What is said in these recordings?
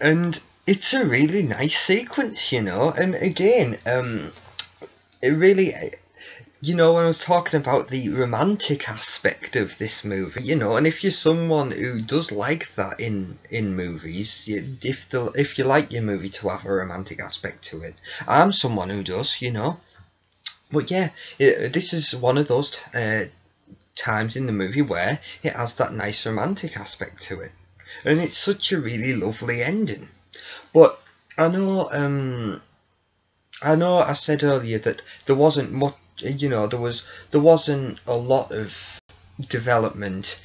And it's a really nice sequence, you know. And again, it really, you know, when I was talking about the romantic aspect of this movie, you know, and if you're someone who does like that in movies, if you like your movie to have a romantic aspect to it, I'm someone who does, you know. But yeah, this is one of those times in the movie where it has that nice romantic aspect to it, and it's such a really lovely ending. But I know I said earlier that there wasn't much, you know, there wasn't a lot of development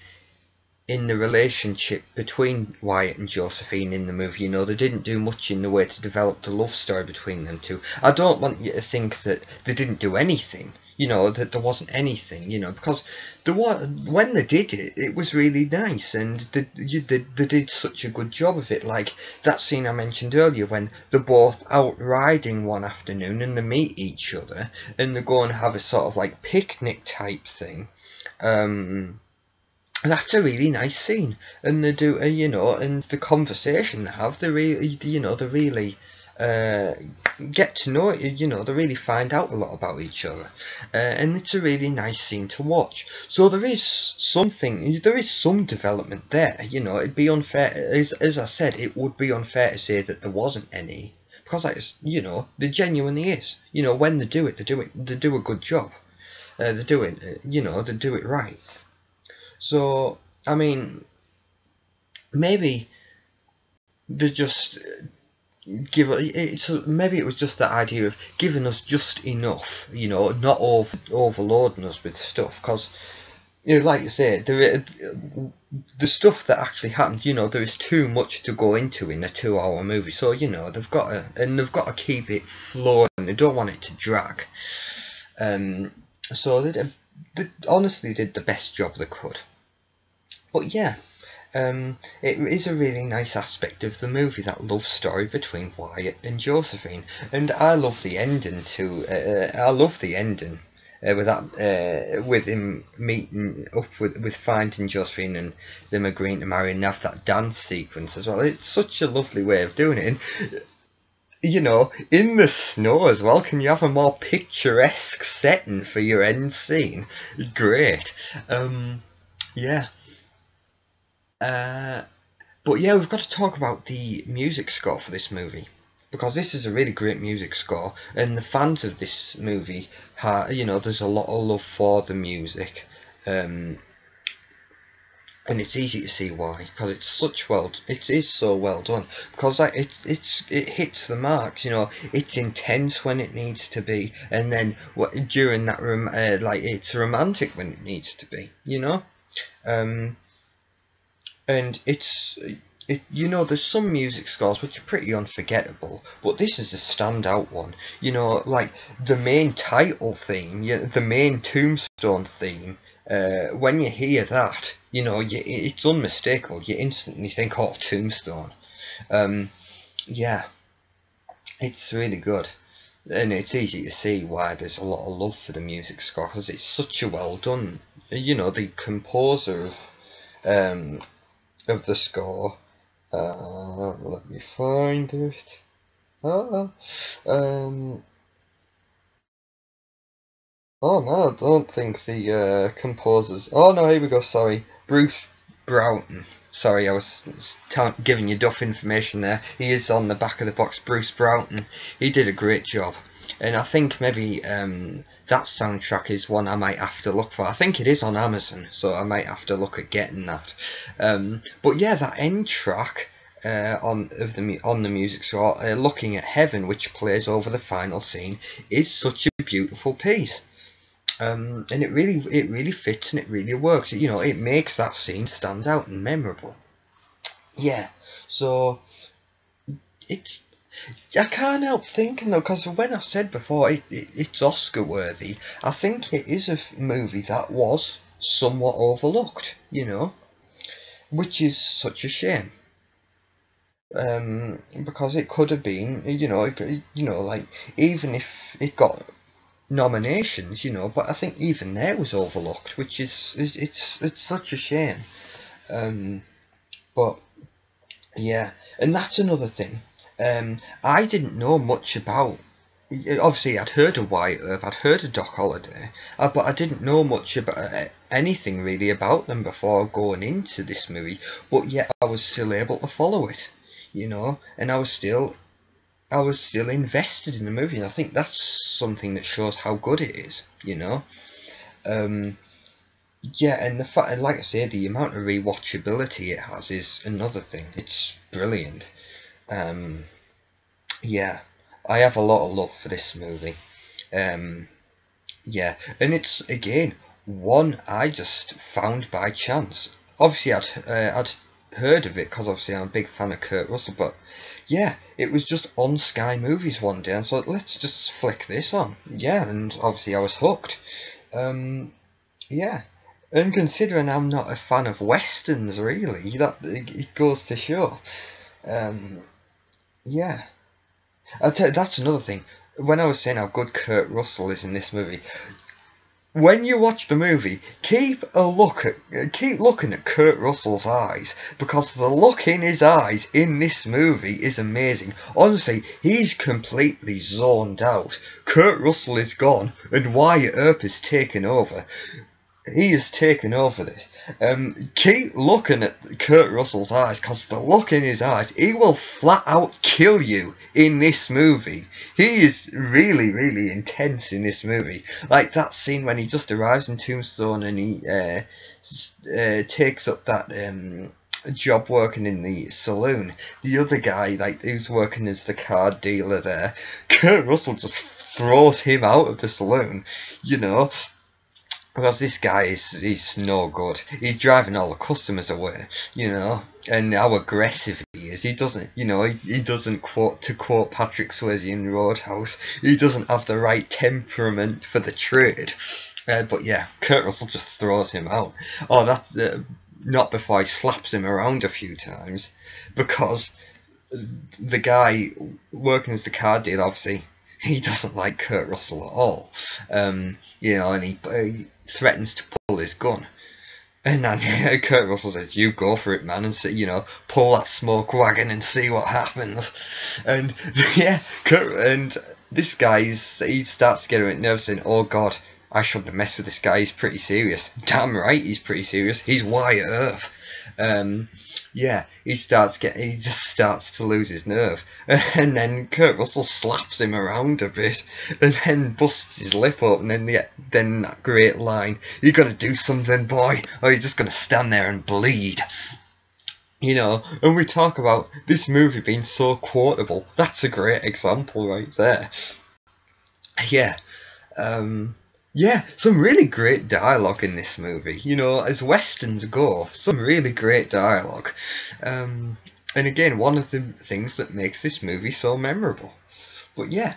in the relationship between Wyatt and Josephine in the movie. You know, they didn't do much in the way to develop the love story between them two. I don't want you to think that they didn't do anything, you know, that there wasn't anything, you know, because when they did it, it was really nice, and they did such a good job of it. Like that scene I mentioned earlier when they're both out riding one afternoon and they meet each other and they go and have a sort of like picnic type thing. That's a really nice scene, and they do, you know, and the conversation they have, they really, you know, they really get to know it, you know, they really find out a lot about each other, and it's a really nice scene to watch. So there is some development there, you know. It'd be unfair, as I said, it would be unfair to say that there wasn't any, because, like, you know, there genuinely is. You know, when they do a good job. They do it, you know, they do it right. So, I mean, maybe they just maybe it was just that idea of giving us just enough, you know, not overloading us with stuff, because, you know, like you say, the stuff that actually happened, you know, there is too much to go into in a 2-hour movie, so, you know, they've got to keep it flowing. They don't want it to drag. So they honestly did the best job they could. But yeah, it is a really nice aspect of the movie, that love story between Wyatt and Josephine, and I love the ending too. I love the ending with that, with him meeting up with finding Josephine and them agreeing to marry, and have that dance sequence as well. It's such a lovely way of doing it, and, you know, in the snow as well. Can you have a more picturesque setting for your end scene? Great. Yeah. But yeah, we've got to talk about the music score for this movie, because this is a really great music score, and the fans of this movie, you know, there's a lot of love for the music, and it's easy to see why, because it is so well done, because like, it hits the marks, you know. It's intense when it needs to be, and then during that like, it's romantic when it needs to be, you know. And you know, there's some music scores which are pretty unforgettable, but this is a standout one. You know, like the main title theme, the main Tombstone theme. When you hear that, you know, it's unmistakable. You instantly think, "Oh, Tombstone." Yeah, it's really good, and it's easy to see why there's a lot of love for the music score, because it's such a well done. You know, the composer of the score. Let me find it. Oh man, I don't think the composers. Oh no, here we go. Sorry, Bruce Broughton. Sorry, I was giving you duff information there. He is on the back of the box. Bruce Broughton. He did a great job, and I think maybe that soundtrack is one I might have to look for. I think it is on Amazon, so I might have to look at getting that. But yeah, that end track on the music score, "Looking at Heaven," which plays over the final scene, is such a beautiful piece. And it really fits, and it really works. You know, it makes that scene stand out and memorable. Yeah, so I can't help thinking though, because when I said before it's Oscar worthy, I think it is a movie that was somewhat overlooked, you know, which is such a shame. Because it could have been, you know, like, even if it got nominations, you know, but I think even there was overlooked, which is it's such a shame. But Yeah, and that's another thing. I didn't know much about. Obviously, I'd heard of Wyatt Earp, I'd heard of Doc Holliday, but I didn't know much about anything really about them before going into this movie. But yet, I was still able to follow it, and I was still invested in the movie. And I think that's something that shows how good it is. Um, yeah, and the fact, and like I say, the amount of rewatchability it has is another thing. It's brilliant. Um, yeah, I have a lot of love for this movie. Um, yeah, and it's again one I just found by chance. Obviously, I'd heard of it because obviously I'm a big fan of Kurt Russell, but yeah, it was just on Sky Movies one day, and so let's just flick this on. Yeah, and obviously I was hooked. Um, yeah, and considering I'm not a fan of westerns, really, that it goes to show. Um, yeah. I'll tell you, that's another thing. When I was saying how good Kurt Russell is in this movie, when you watch the movie, keep looking at Kurt Russell's eyes, because the look in his eyes in this movie is amazing. Honestly, he's completely zoned out. Kurt Russell is gone, and Wyatt Earp is taken over. He has taken over this. Keep looking at Kurt Russell's eyes, because the look in his eyes, he will flat out kill you in this movie. He is really, really intense in this movie. Like that scene when he just arrives in Tombstone and he takes up that job working in the saloon. The other guy, like, who's working as the card dealer there, Kurt Russell just throws him out of the saloon, because this guy he's no good. He's driving all the customers away, and how aggressive he is. He doesn't, he doesn't quote Patrick Swayze in Roadhouse, he doesn't have the right temperament for the trade. But yeah, Kurt Russell just throws him out. Oh, that's not before he slaps him around a few times, because the guy working as the car dealer, obviously, he doesn't like Kurt Russell at all. And he threatens to pull his gun. And then Kurt Russell says, "You go for it, man, and pull that smoke wagon and see what happens." And yeah, and this guy, he starts to get a bit nervous, saying, "Oh God, I shouldn't have messed with this guy. He's pretty serious." Damn right, he's pretty serious. He's Wyatt Earp. Yeah, he just starts to lose his nerve, and then Kurt Russell slaps him around a bit, and then busts his lip open, and then that great line, "You gotta do something, boy, or you're just gonna stand there and bleed." And we talk about this movie being so quotable. That's a great example right there. Yeah. Yeah, some really great dialogue in this movie. As westerns go, some really great dialogue. And again, one of the things that makes this movie so memorable. But yeah,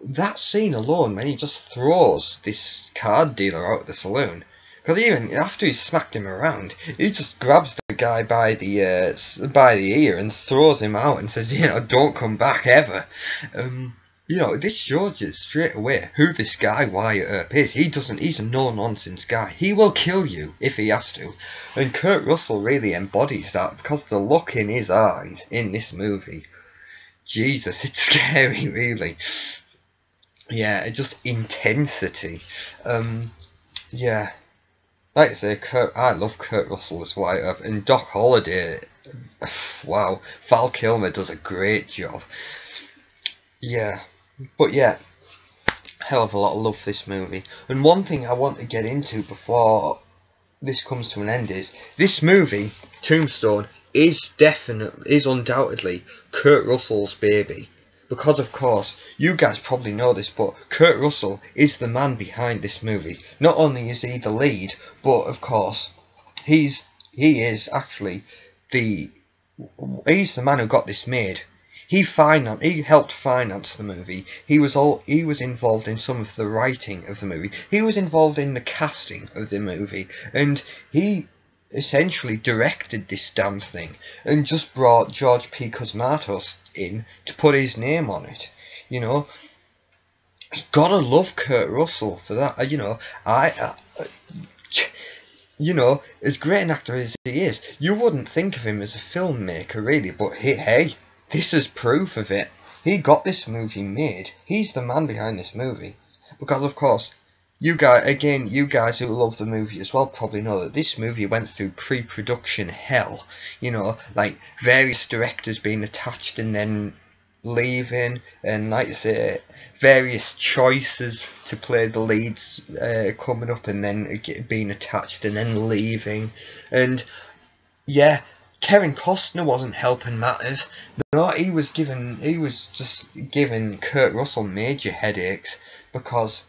that scene alone, when he just throws this card dealer out of the saloon, because even after he smacked him around, he just grabs the guy by the ear and throws him out and says, "Don't come back ever." This shows you straight away who this guy Wyatt Earp is. He's a no-nonsense guy. He will kill you if he has to. And Kurt Russell really embodies that, because the look in his eyes in this movie, Jesus, it's scary, really. Yeah, it's just intensity. Yeah. Like I say, I love Kurt Russell as Wyatt Earp, and Doc Holliday, wow, Val Kilmer does a great job. Yeah. But yeah, hell of a lot of love for this movie. And one thing I want to get into before this comes to an end is, this movie, Tombstone, is undoubtedly Kurt Russell's baby. Because of course, you guys probably know this, but Kurt Russell is the man behind this movie. Not only is he the lead, but of course, he is actually he's the man who got this made. He helped finance the movie. He was involved in some of the writing of the movie. He was involved in the casting of the movie, and he essentially directed this damn thing, and just brought George P. Cosmatos in to put his name on it. You gotta love Kurt Russell for that. you know, as great an actor as he is, you wouldn't think of him as a filmmaker really, but hey, this is proof of it. He got this movie made. He's the man behind this movie. Because of course, you guys who love the movie as well probably know that this movie went through pre-production hell. You know, like various directors being attached and then leaving, and like I say, various choices to play the leads coming up and then being attached and then leaving. And yeah, Kevin Costner wasn't helping matters. No, he was just giving Kurt Russell major headaches, because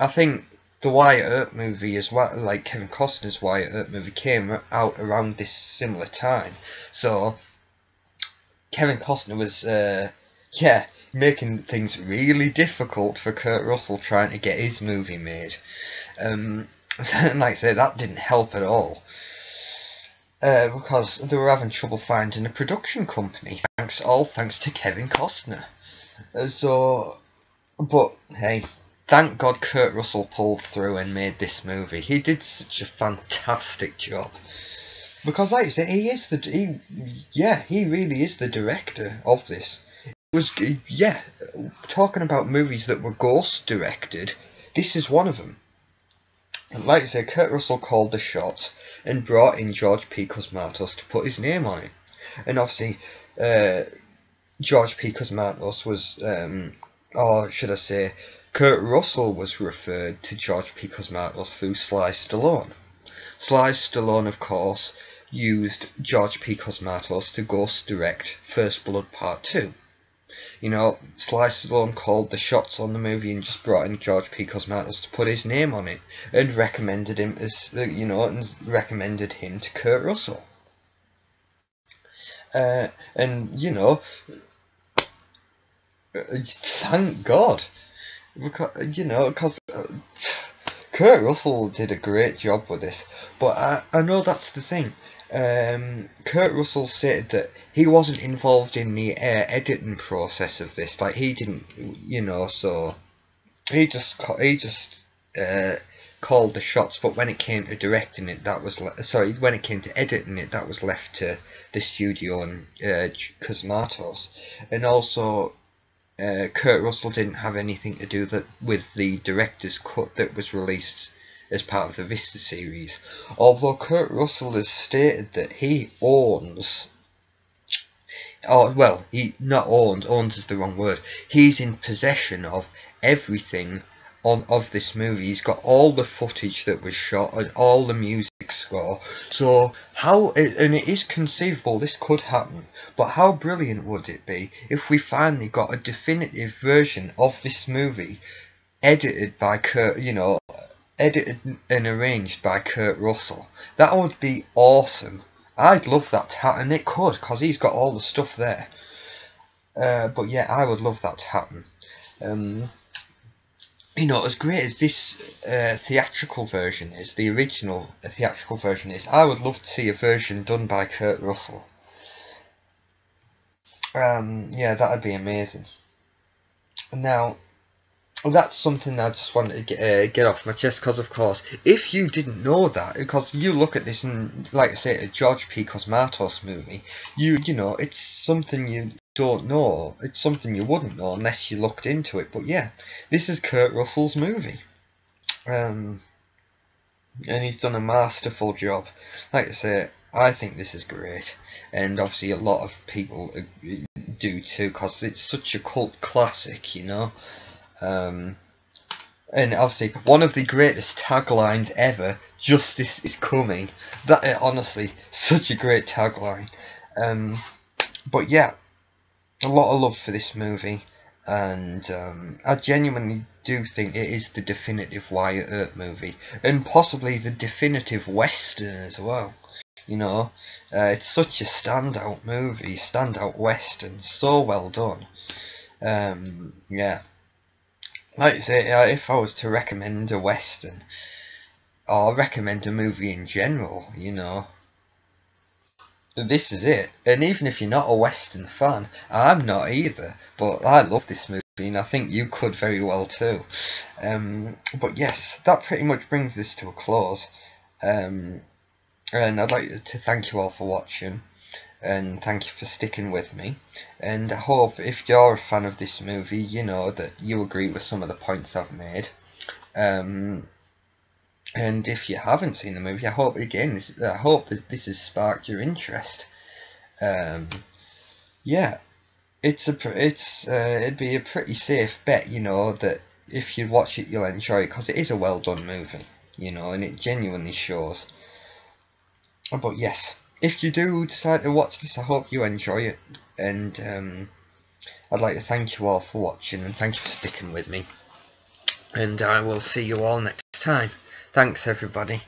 I think the Wyatt Earp movie as well, like Kevin Costner's Wyatt Earp movie, came out around this similar time. So Kevin Costner was, making things really difficult for Kurt Russell trying to get his movie made. And like I say, that didn't help at all. Because they were having trouble finding a production company, thanks to Kevin Costner. But hey, thank God Kurt Russell pulled through and made this movie. He did such a fantastic job. Because like I say, he really is the director of this. Talking about movies that were ghost directed, this is one of them. And like I say, Kurt Russell called the shots and brought in George P. Cosmatos to put his name on it. And obviously, George P. Cosmatos was, or should I say, Kurt Russell was referred to George P. Cosmatos through Sly Stallone. Sly Stallone, of course, used George P. Cosmatos to ghost direct First Blood Part 2. You know, Sly Stallone called the shots on the movie and just brought in George P. Cosmatos to put his name on it, and recommended him to Kurt Russell. Thank God, because Kurt Russell did a great job with this. But I know that's the thing. Kurt Russell stated that he wasn't involved in the editing process of this. Like, he didn't, so he just called the shots. But when it came to directing it, when it came to editing it, that was left to the studio and Cosmatos. And also, Kurt Russell didn't have anything to do with the director's cut that was released as part of the Vista series. Although Kurt Russell has stated that he owns, owns is the wrong word, he's in possession of everything of this movie. He's got all the footage that was shot and all the music score. So and it is conceivable this could happen, but how brilliant would it be if we finally got a definitive version of this movie edited by edited and arranged by Kurt Russell? That would be awesome. I'd love that to happen. It could, because he's got all the stuff there. But yeah, I would love that to happen. As great as this theatrical version is, the original theatrical version is, I would love to see a version done by Kurt Russell. That'd be amazing. Now, that's something I just wanted to get off my chest, because of course, if you didn't know that, because you look at this and, like I say, a George P. Cosmatos movie, it's something you don't know, it's something you wouldn't know unless you looked into it. But yeah, this is Kurt Russell's movie, and he's done a masterful job. Like I say, I think this is great, and obviously a lot of people do too, because it's such a cult classic, and obviously one of the greatest taglines ever, "Justice is coming." That honestly, such a great tagline. But yeah, a lot of love for this movie, and I genuinely do think it is the definitive Wyatt Earp movie, and possibly the definitive Western as well. It's such a standout movie, standout Western, so well done. Like I say, if I was to recommend a Western, or recommend a movie in general, this is it. And even if you're not a Western fan, I'm not either, but I love this movie, and I think you could very well too. But yes, that pretty much brings this to a close. And I'd like to thank you all for watching, and thank you for sticking with me. And I hope if you're a fan of this movie, you know that you agree with some of the points I've made. And if you haven't seen the movie, I hope that this has sparked your interest. Yeah, it'd be a pretty safe bet, you know, that if you watch it, you'll enjoy it, because it is a well done movie, you know, and it genuinely shows. But yes, if you do decide to watch this, I hope you enjoy it, and I'd like to thank you all for watching, and thank you for sticking with me, and I will see you all next time. Thanks everybody.